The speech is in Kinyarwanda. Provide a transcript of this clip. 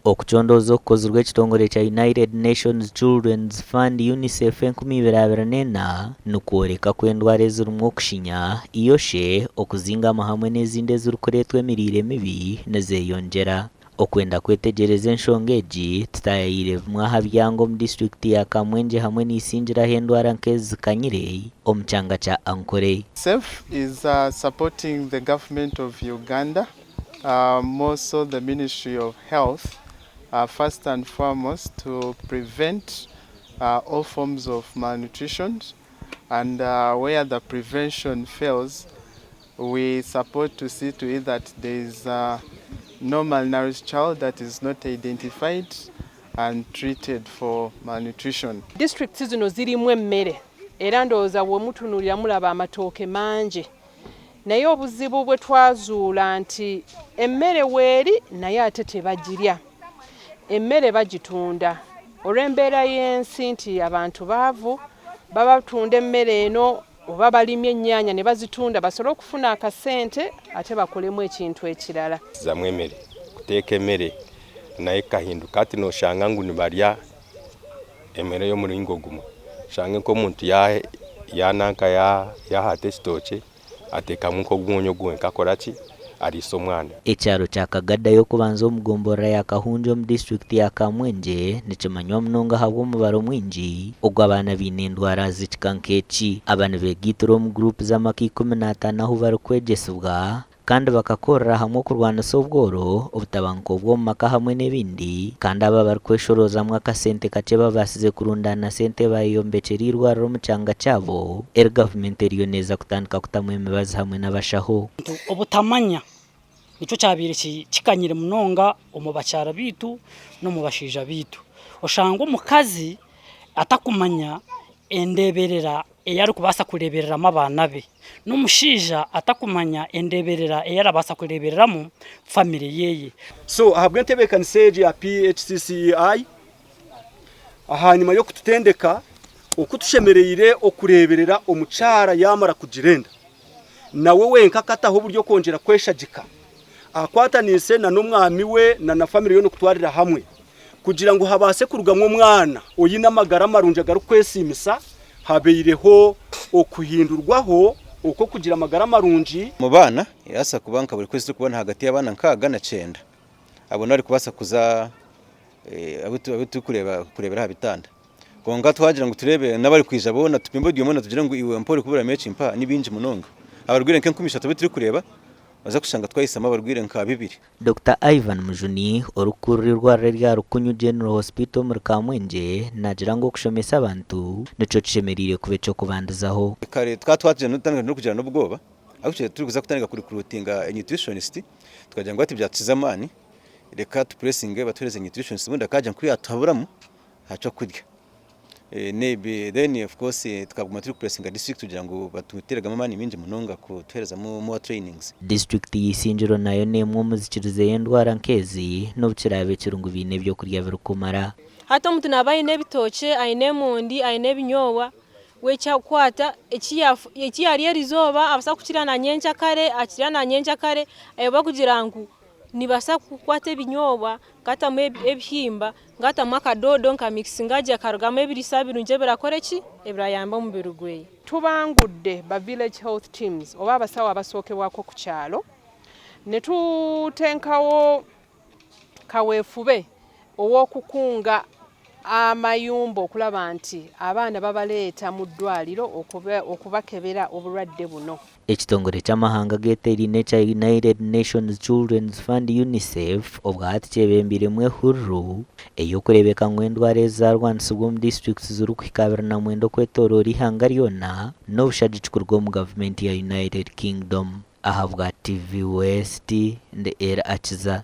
okucondoza okukozirwe ekitongole kya United Nations Children's Fund UNICEF 2024 nukworeka kw'endwara ezirimu okushinya iyoshe okuzingama hamwe n'ezindi ezirikureetwa emirire mibi nezeyongyera. Okwenda kwetegereza enshonga egi tutayayire bimwe aha byango omu disitulikiti ya Kamwenje hamwe n'isingiraho endwara nk'ezi zikanyire omu kyanga kya Ankole. UNICEF is supporting the government of Uganda, more so the Ministry of Health, first and foremost to prevent all forms of malnutrition, and where the prevention fails, we support to see to it that there is no malnourished child that is not identified and treated for malnutrition. Districts zino zirimu emmere era ndowooza bw'omutunuulira mulaba amatooke mangi, naye obuzibu bwe twazuula nti emmere weeri naye ate tebagirya, emmere bagitunda olw'embeera y'ensi nti abantu baavu baba batunda emmere eno oba balimye ennyaanya ne bazitunda basobole okufuna akasente ate bakolemu ekintu ekirala. Zamwe emmere kuteeka emmere naye kahinduka ati noshanga ngu nibalya emmere y'omulingo gumu, shange nk'omuntu yananka yahata ekitooke ateekamu nk'ogwonyo gwenka akora ki ariisa omwana. Ekyaro kya Kagadda y'okubanza omu gombora ya Kahunja omu disitulikiti ya Kamwenje nikimanywa munonga habw'omubaro mwingi ogw'abaana baine endwara z'ekika nk'eki. Aba nibeegiitira omu gurupu z'amaka 15 ahu barikwegesibwa kandi bakakorera hamwe okurwanisa obworo, obutabanguko bw'omu maka hamwe n'ebindi, kandi aba barikweshorozamu akasente kakye babaasize kurundana sente bayombekera irwariro omu kyanga kyabo eri gavumenti eriyo neeza kutandika kutamu emibazi hamwe n'abashaho. Obutamanya nicyo kyabaire kikanyire munonga omu bakyara biitu n'omu bashaija biitu. Oshanga omukazi atakumanya endeberera eyari kubaasa kurebereramu abaana be, n'omushaija atakumanya endeberera eyari abaasa kurebereramu family yeye. So ahabwe entebeekanisa egi ya PHCCEI ahanyuma y'okututendeka okutushemereire okureberera omukyara yamara kugirenda nawe wenka kataho oburyo kongera kweshagika akwatanise na n'omwami we na family yo nokutwarira hamwe kugira ngo habase kurugamwa omwana oyina amagara marungi agarukwesiimisa habeireho okuhindurwaho uko kugira amagara marungi mu bana yasa kubanka buri kwezi kubona hagati y'abana nkaga na 9 abo nari kubasa kuza abitu kurebera habitanda konga twagira ngo turebe nabari kwija bona tupimbo dyomona tugira ngo iwe mpore kubura mechi mpa nibinji munonga abarwire nke 13 bituri kureba baza kushanga twayisama abarwire nka 2. Dr. Ivan Mujuni orukurirwa rya Rukunyu General Hospital muri Kamwenje nagira ngo kushomesa abantu nico kishemerire kube cyo kubandazaho. Kare twatwaje no kugira no bwoba aho turi kuza kutanga kuri recruitinga nutritionist tukagira ngo ati byatizamani reka tu pressing batureze nutritionist bunda kaje kuri atuhaburamu haco kurya. Then of course tukaguma turi pressing district kugira ngo batuteraga amani minje munonga kutereza mu trainings. District y'Isingiro nayo nemwe muzikirize y'endwara nkezi n'obukirabe kirungu bine byo kurya birukumara. Hata omuntu nabaye n'ebitoke aine mundi aine binyowa wecha kwata ekiyari erizoba abasa kukira na nyencha kare akira na nyencha kare ayoba kugira ngo nibasa kukwata ebinyowa kata ebihimba ngata mwakadodo nka mixingaje akarugama ebirisa birunje birakore ki ebrayamba mu birugwe. Tubangudde ba village health teams oba abasawo abasookebwako ku kyalo ne tutenkawo kaweefube ow'okukunga amayumba okulaba nti abaana babaleeta mu ddwaliro okubakebera obulwadde buno. Ekitongole ky'amahanga geeteerine kya United Nations Children's Fund UNICEF obwahati kyebembiremu ehurru ey'okurebeka ngu endwara ezarwanisibwa omu disitulikiti zirikuhika 29 okwetooroora ihanga ryona n'obushagi kikurwa omu gavumenti ya United Kingdom. Ahabwa TV West ndi Era Akiza.